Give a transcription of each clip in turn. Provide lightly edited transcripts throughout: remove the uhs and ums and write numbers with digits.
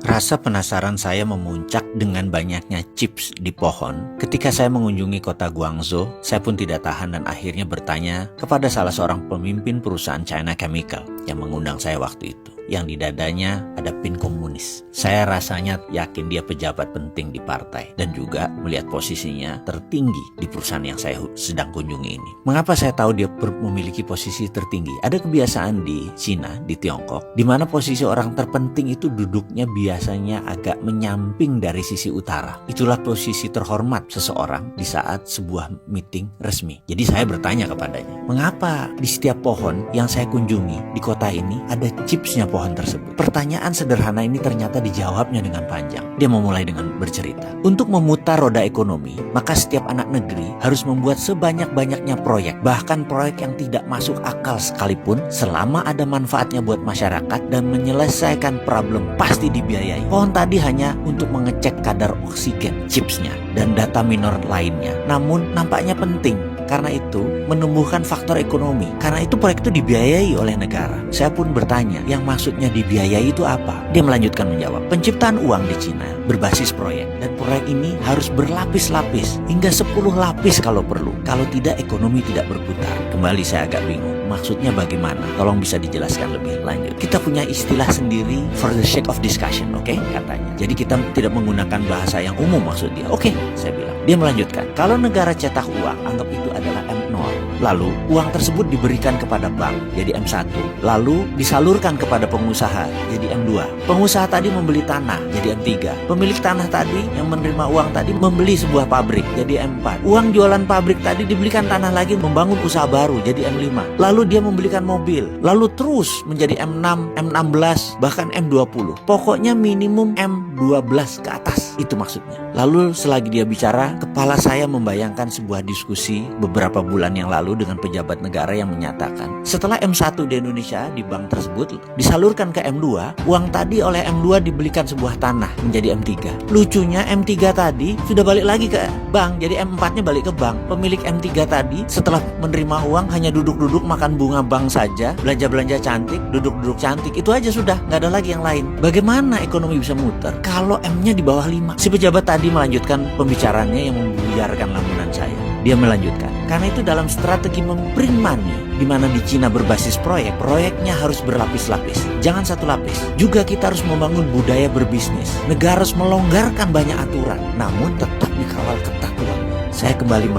Rasa penasaran saya memuncak dengan banyaknya chips di pohon. Ketika saya mengunjungi kota Guangzhou, saya pun tidak tahan dan akhirnya bertanya kepada salah seorang pemimpin perusahaan China Chemical yang mengundang saya waktu itu. Yang di dadanya ada pin komunis. Saya rasanya yakin dia pejabat penting di partai dan juga melihat posisinya tertinggi di perusahaan yang saya sedang kunjungi ini. Mengapa saya tahu dia memiliki posisi tertinggi? Ada kebiasaan di Cina, di Tiongkok, di mana posisi orang terpenting itu duduknya biasanya agak menyamping dari sisi utara. Itulah posisi terhormat seseorang di saat sebuah meeting resmi. Jadi saya bertanya kepadanya, mengapa di setiap pohon yang saya kunjungi di kota ini ada chipsnya pohon tersebut? Pertanyaan sederhana ini ternyata dijawabnya dengan panjang. Dia memulai dengan bercerita. Untuk memutar roda ekonomi, maka setiap anak negeri harus membuat sebanyak-banyaknya proyek. Bahkan proyek yang tidak masuk akal sekalipun, selama ada manfaatnya buat masyarakat dan menyelesaikan problem pasti dibiayai. Pohon tadi hanya untuk mengecek kadar oksigen chipsnya dan data minor lainnya. Namun nampaknya penting. Karena itu menumbuhkan faktor ekonomi. Karena itu proyek itu dibiayai oleh negara. Saya pun bertanya, yang maksudnya dibiayai itu apa? Dia melanjutkan menjawab, penciptaan uang di Cina berbasis proyek. Dan proyek ini harus berlapis-lapis, hingga 10 lapis kalau perlu. Kalau tidak, ekonomi tidak berputar. Kembali saya agak bingung. Maksudnya bagaimana? Tolong bisa dijelaskan lebih lanjut. Kita punya istilah sendiri for the sake of discussion, oke? Katanya. Jadi kita tidak menggunakan bahasa yang umum maksud dia. Oke, saya bilang. Dia melanjutkan, kalau negara cetak uang, anggap itu adalah M0. Lalu, uang tersebut diberikan kepada bank, jadi M1. Lalu, disalurkan kepada pengusaha, jadi M2. Pengusaha tadi membeli tanah, jadi M3. Pemilik tanah tadi yang menerima uang tadi membeli sebuah pabrik, jadi M4. Uang jualan pabrik tadi dibelikan tanah lagi membangun usaha baru, jadi M5. Lalu dia membelikan mobil. Lalu terus menjadi M6, M16, bahkan M20. Pokoknya minimum M12 ke atas. Itu maksudnya. Lalu selagi dia bicara, kepala saya membayangkan sebuah diskusi beberapa bulan yang lalu dengan pejabat negara yang menyatakan setelah M1 di Indonesia di bank tersebut disalurkan ke M2, uang tadi oleh M2 dibelikan sebuah tanah menjadi M3. Lucunya M3 tadi sudah balik lagi ke bank, jadi M4-nya balik ke bank. Pemilik M3 tadi setelah menerima uang hanya duduk-duduk makan bunga bank saja, belanja-belanja cantik, duduk-duduk cantik, itu aja sudah, nggak ada lagi yang lain. Bagaimana ekonomi bisa muter kalau M-nya di bawah 5? Si pejabat tadi melanjutkan pembicaraannya yang membuyarkan lamunan saya. Dia melanjutkan, karena itu dalam strategi memprint money, di mana di Cina berbasis proyek, proyeknya harus berlapis-lapis. Jangan satu lapis. Juga kita harus membangun budaya berbisnis. Negara harus melonggarkan banyak aturan, namun tetap dikawal ketat uangnya. Saya kembali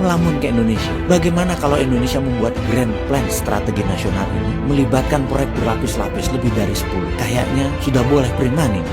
melamun ke Indonesia. Bagaimana kalau Indonesia membuat grand plan strategi nasional ini, melibatkan proyek berlapis-lapis lebih dari 10? Kayaknya sudah boleh print money.